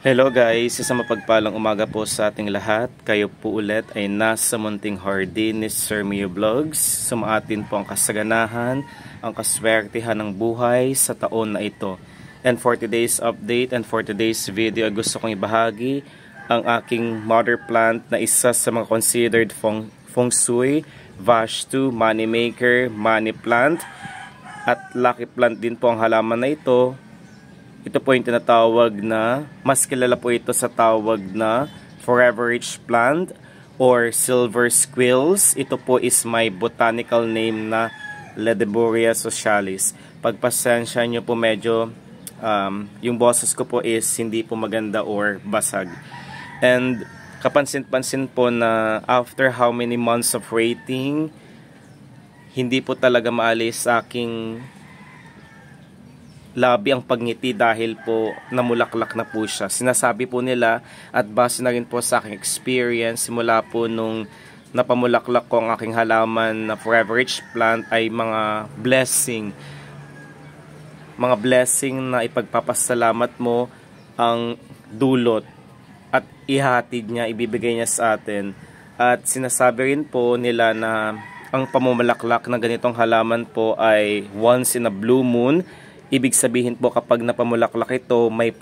Hello guys, isang mapagpalang umaga po sa ating lahat. Kayo po ulit ay nasa munting hardin ni Sir Mio Vlogs. Sumaatin po ang kasaganahan, ang kaswertihan ng buhay sa taon na ito. And for today's update and for today's video, gusto kong ibahagi ang aking mother plant na isa sa mga considered feng shui, Vastu, money maker, money plant. At lucky plant din po ang halaman na ito. Ito po yung tinatawag na, mas kilala po ito sa tawag na Forever Rich Plant or Silver Squills. Ito po is my botanical name na Ledebouria socialis. Pagpasensya nyo po medyo, yung boses ko po is hindi po maganda or basag. And kapansin-pansin po na after how many months of waiting, hindi po talaga maalis sa aking labi ang pagngiti dahil po namulaklak na po siya. Sinasabi po nila at base na rin po sa aking experience simula po nung napamulaklak ko ang aking halaman na Forever Rich Plant ay mga blessing. Mga blessing na ipagpapasalamat mo ang dulot at ihatid niya, ibibigay niya sa atin. At sinasabi rin po nila na ang pamumulaklak ng ganitong halaman po ay once in a blue moon. Ibig sabihin po kapag napamulaklak ito, may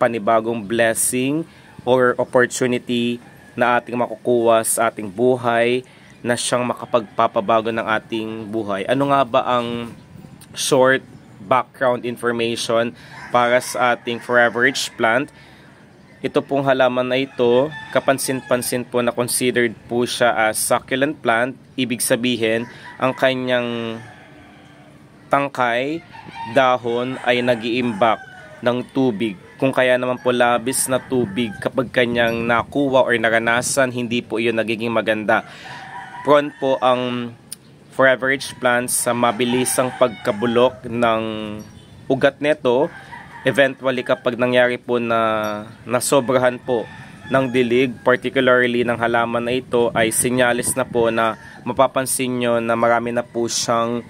panibagong blessing or opportunity na ating makukuha sa ating buhay na siyang makapagpapabago ng ating buhay. Ano nga ba ang short background information para sa ating Forever Rich Plant? Ito pong halaman na ito, kapansin-pansin po na considered po siya as succulent plant. Ibig sabihin, ang kanyang tangkay, dahon ay nag-iimbak ng tubig. Kung kaya naman po labis na tubig kapag kanyang nakuha or naranasan, hindi po iyon nagiging maganda. Prone po ang Forever Rich Plants sa mabilisang pagkabulok ng ugat nito. Eventually kapag nangyari po na nasobrahan po ng dilig, particularly ng halaman na ito, ay sinyalis na po na mapapansin nyo na marami na po siyang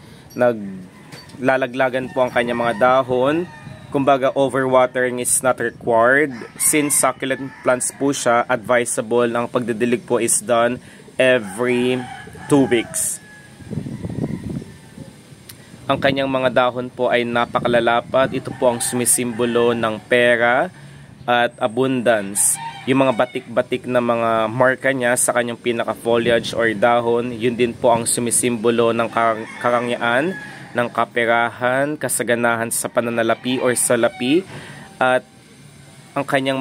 lalaglagan po ang kanyang mga dahon. Kumbaga overwatering is not required. Since succulent plants po siya, advisable ang pagdidilig po is done every 2 weeks. Ang kanyang mga dahon po ay napakalalapat. Ito po ang sumisimbolo ng pera at abundance. Yung mga batik-batik na mga marka niya sa kanyang pinaka-foliage or dahon, yun din po ang sumisimbolo ng karangyaan, ng kaperahan, kasaganahan sa pananalapi or salapi. At ang kanyang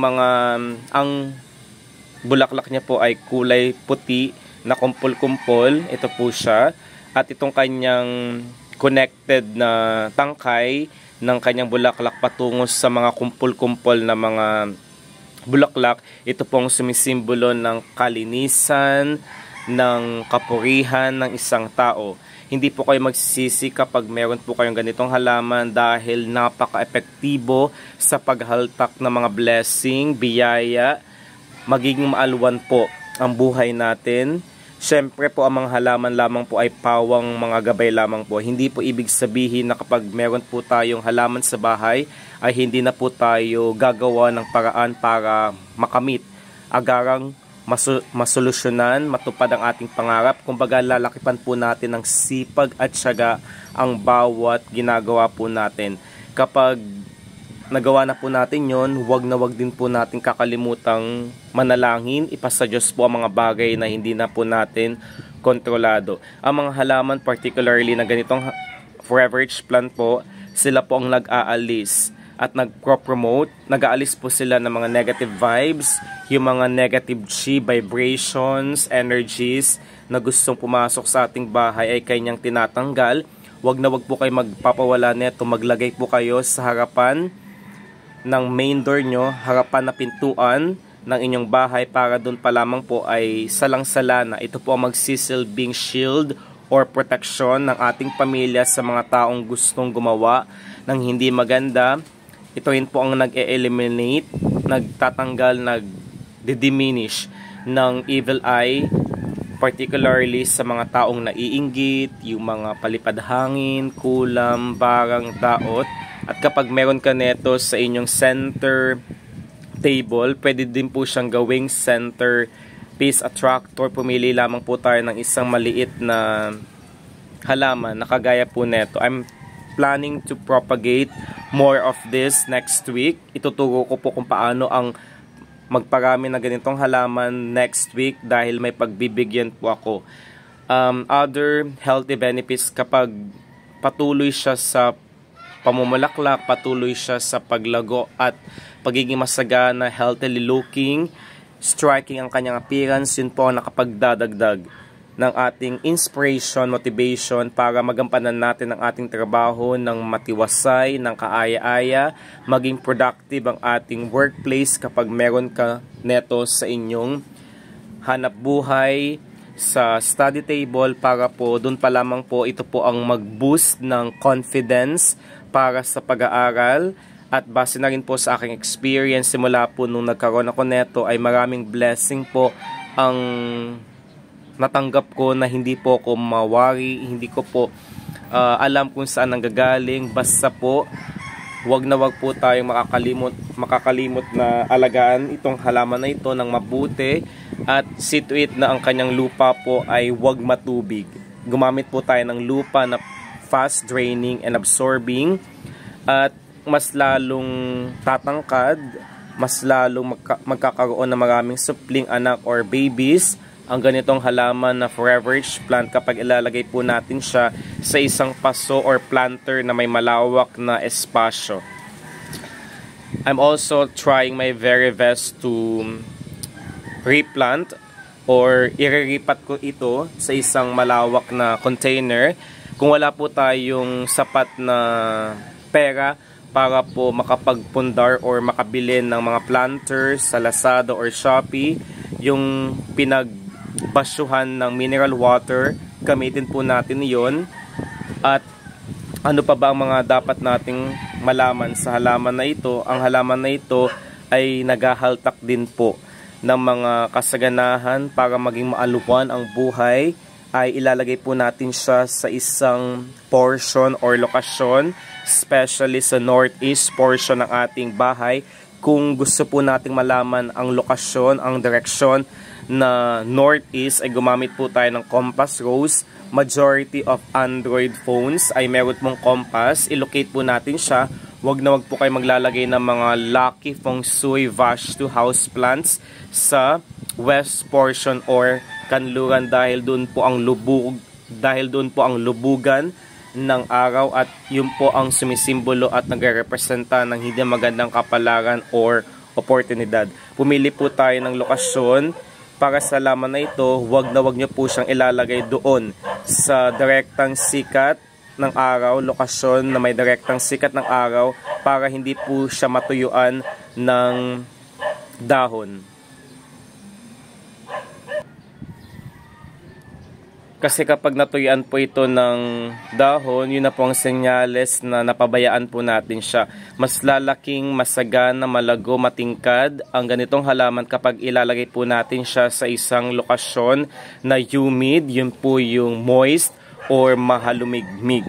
ang bulaklak niya po ay kulay puti na kumpol-kumpol. Ito po siya. At itong kanyang connected na tangkay ng kanyang bulaklak patungo sa mga kumpol-kumpol na mga bulaklak. Ito pong sumisimbolo ng kalinisan, ng kapurihan ng isang tao. Hindi po kayo magsisisi kapag meron po kayong ganitong halaman dahil napaka-epektibo sa paghaltak ng mga blessing, biyaya, magiging maalwan po ang buhay natin. Siyempre po ang mga halaman lamang po ay pawang mga gabay lamang po. Hindi po ibig sabihin na kapag meron po tayong halaman sa bahay ay hindi na po tayo gagawa ng paraan para makamit, agarang masolusyonan, matupad ang ating pangarap. Kumbaga lalakipan po natin ng sipag at tiyaga ang bawat ginagawa po natin. Kapag nagawa na po natin yon, wag na wag din po natin kakalimutang manalangin, ipasa Diyos po ang mga bagay na hindi na po natin kontrolado. Ang mga halaman, particularly na ganitong Forever Rich Plant po, sila po ang nag-aalis at nag-promote, nag-aalis po sila ng mga negative vibes, yung mga negative chi, vibrations, energies na gustong pumasok sa ating bahay ay kanyang tinatanggal. Wag na wag po kayo magpapawala nito, maglagay po kayo sa harapan ng main door nyo, harapan na pintuan ng inyong bahay para doon pa lamang po ay salang-sala na. Ito po ang magsisilbing shield or protection ng ating pamilya sa mga taong gustong gumawa ng hindi maganda. Ito rin po ang nag-eliminate, nagtatanggal, nag-diminish ng evil eye, particularly sa mga taong naiinggit, yung mga palipad hangin, kulam, barang, daot. At kapag meron ka neto sa inyong center, table. Pwede din po siyang gawing center piece attractor. Pumili lamang po tayo ng isang maliit na halaman na kagaya po neto. I'm planning to propagate more of this next week. Ituturo ko po kung paano ang magparami ng ganitong halaman next week dahil may pagbibigyan po ako. Other healthy benefits kapag patuloy siya sa pamumulaklak, patuloy siya sa paglago at pagiging masagana, healthily looking, striking ang kanyang appearance, yun po ang nakapagdadagdag ng ating inspiration, motivation para magampanan natin ang ating trabaho ng matiwasay, ng kaaya-aya, maging productive ang ating workplace kapag meron ka neto sa inyong hanap buhay, sa study table para po doon pa lamang po ito po ang mag-boost ng confidence para sa pag-aaral. At base na rin po sa aking experience simula po nung nagkaroon ako neto ay maraming blessing po ang natanggap ko na hindi po ako mawari, hindi ko po alam kung saan nanggagaling. Basta po wag po tayong makakalimot na alagaan itong halaman na ito ng mabuti at see to it na ang kanyang lupa po ay wag matubig. Gumamit po tayo ng lupa na fast draining and absorbing at mas lalong tatangkad, mas lalong magkakaroon ng maraming supling anak or babies ang ganitong halaman na forever-rich plant kapag ilalagay po natin siya sa isang paso or planter na may malawak na espasyo. I'm also trying my very best to replant or iriripat ko ito sa isang malawak na container. Kung wala po tayong sapat na pera para po makapagpundar or makabili ng mga planters sa Lazada or Shopee, yung pinagbasyuhan ng mineral water, gamitin po natin yon. At ano pa ba ang mga dapat nating malaman sa halaman na ito? Ang halaman na ito ay naghahaltak din po ng mga kasaganahan para maging maaluwan ang buhay. Ay ilalagay po natin siya sa isang portion or lokasyon, especially sa northeast portion ng ating bahay. Kung gusto po nating malaman ang lokasyon, ang direksyon na northeast, ay gumamit po tayo ng compass rose. Majority of Android phones ay meron pong compass. I-locate po natin siya. Wag na wag po kayo maglalagay ng mga Lucky Feng Shui Vastu house plants sa west portion or kanluran dahil doon po ang lubugan ng araw at yun po ang sumisimbolo at nagrerepresenta ng hindi magandang kapalaran or oportunidad. Pumili po tayo ng lokasyon para sa halaman na ito. Wag na wag nyo po siyang ilalagay doon sa direktang sikat ng araw, lokasyon na may direktang sikat ng araw para hindi po siya matuyuan ng dahon. Kasi kapag natuyuan po ito ng dahon, yun na po ang senyales na napabayaan po natin siya. Mas lalaking, masagana, malago, matingkad ang ganitong halaman kapag ilalagay po natin siya sa isang lokasyon na humid, yun po yung moist or mahalumigmig.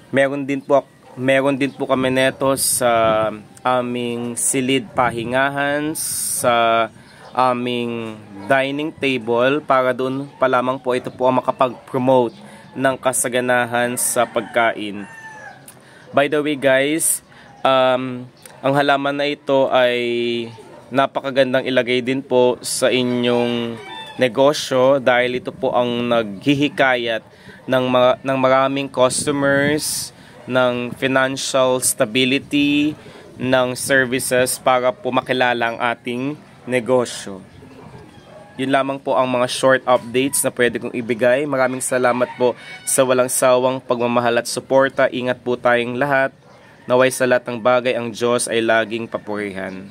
Meron din po kami neto sa aming silid pahingahan, sa aming dining table para doon pa lamang po ito po ang makapag-promote ng kasaganahan sa pagkain. By the way guys, ang halaman na ito ay napakagandang ilagay din po sa inyong negosyo dahil ito po ang naghihikayat ng maraming customers, ng financial stability, ng services para po makilala ang ating negosyo. Yun lamang po ang mga short updates na pwede kong ibigay. Maraming salamat po sa walang sawang pagmamahal at suporta. Ingat po tayong lahat. Naway sa lahat ng bagay ang Diyos ay laging papurihan.